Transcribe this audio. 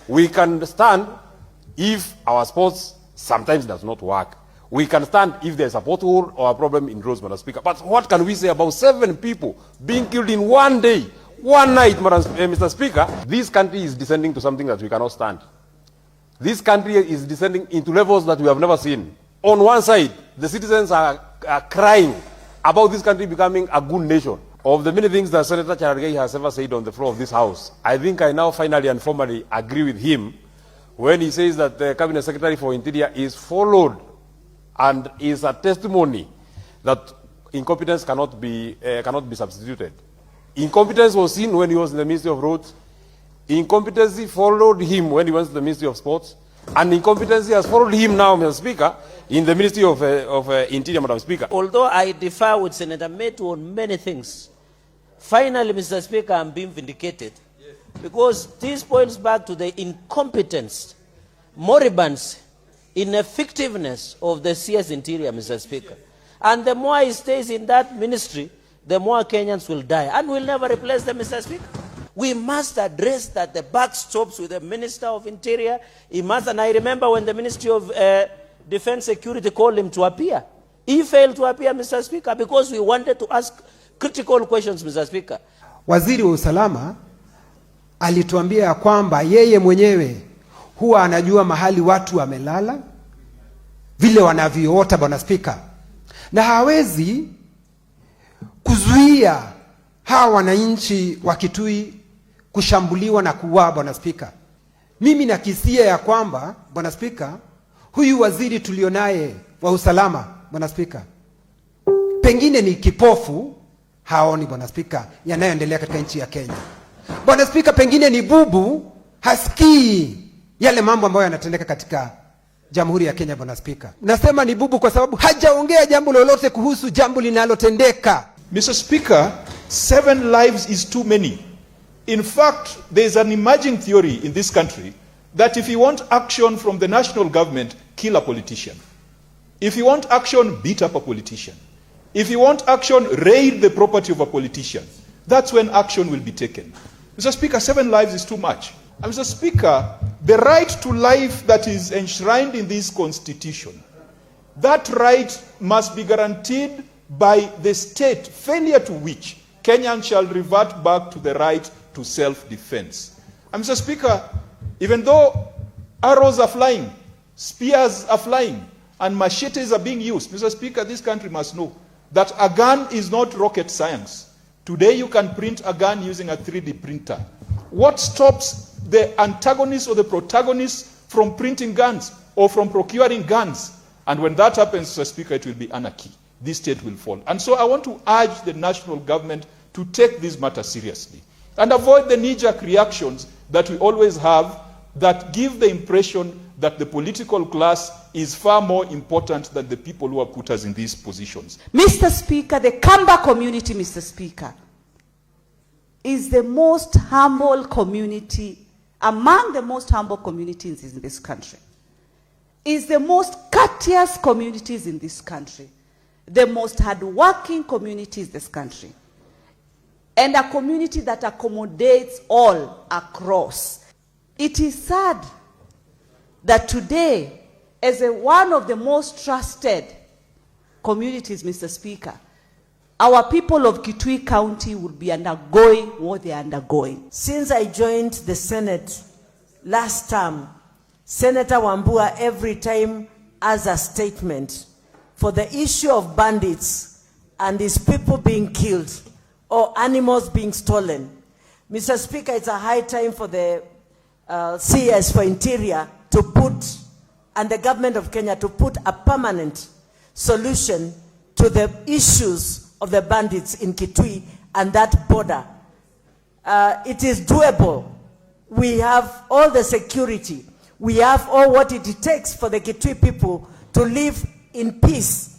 We can stand if our sports sometimes does not work. We can stand if there's a pothole or a problem in roads, Madam Speaker. But what can we say about 7 people being killed in one day, one night, Mr. Speaker? This country is descending to something that we cannot stand. This country is descending into levels that we have never seen. On one side, the citizens are crying about this country becoming a good nation. Of the many things that Senator Cherargei has ever said on the floor of this House, I think I now finally and formally agree with him when he says that the Cabinet Secretary for Interior is followed and is a testimony that incompetence cannot be substituted. Incompetence was seen when he was in the Ministry of Roads. Incompetency followed him when he went to the Ministry of Sports. And incompetency has followed him now, Mr. Speaker, in the Ministry of Interior, Madam Speaker. Although I differ with Senator Methu on many things, finally, Mr. Speaker, I'm being vindicated. Yes. Because this points back to the incompetence, moribunds, ineffectiveness of the CS Interior, Mr. Speaker. And the more he stays in that ministry, the more Kenyans will die. And we'll never replace them, Mr. Speaker. We must address that the buck stops with the Minister of Interior. He must, and I remember when the Ministry of Defense Security called him to appear. He failed to appear, Mr. Speaker, because we wanted to ask critical questions, Mr. Speaker. Waziri wa usalama alituambia kwamba yeye mwenyewe huwa anajua mahali watu wamelala, vile wanavyoota, Bwana Speaker. Na hawezi kuzuia hawa wananchi wa Kitui kushambuliwa na kuuawa, Bwana Speaker. Mimi nakisia ya kwamba, Bwana Speaker, huyu waziri tulionaye wa usalama, Bwana Speaker, pengine ni kipofu, haoni, Bwana Speaker, yanayoendelea katika nchi ya Kenya. Bwana Speaker, pengine ni bubu, hasikii yale mambo ambayo yanatendeka katika Jamhuri ya Kenya, Bwana Speaker. Nasema ni bubu kwa sababu hajaongea jambo lolote kuhusu jambo linalotendeka. Mr. Speaker, 7 lives is too many. In fact, there is an emerging theory in this country that if you want action from the national government, kill a politician. If you want action, beat up a politician. If you want action, raid the property of a politician. That's when action will be taken. Mr. Speaker, 7 lives is too much. And Mr. Speaker, the right to life that is enshrined in this constitution, that right must be guaranteed by the state, failure to which Kenyans shall revert back to the right to self-defense. And Mr. Speaker, even though arrows are flying, spears are flying, and machetes are being used, Mr. Speaker, this country must know that a gun is not rocket science. Today you can print a gun using a 3D printer. What stops the antagonist or the protagonist from printing guns or from procuring guns? And when that happens, Mr. Speaker, it will be anarchy. This state will fall. And so I want to urge the national government to take this matter seriously and avoid the knee-jerk reactions that we always have that give the impression that the political class is far more important than the people who have put us in these positions. Mr. Speaker, the Kamba community, Mr. Speaker, is the most humble community, among the most humble communities in this country. Is the most courteous communities in this country. The most hardworking communities in this country. And a community that accommodates all across. It is sad that today, as one of the most trusted communities, Mr. Speaker, our people of Kitui County will be undergoing what they are undergoing. Since I joined the Senate last term, Senator Wambua every time has a statement for the issue of bandits and these people being killed or animals being stolen. Mr. Speaker, it's a high time for the CS for Interior to put, and the government of Kenya to put a permanent solution to the issues of the bandits in Kitui and that border. It is doable. We have all the security. We have all what it takes for the Kitui people to live in peace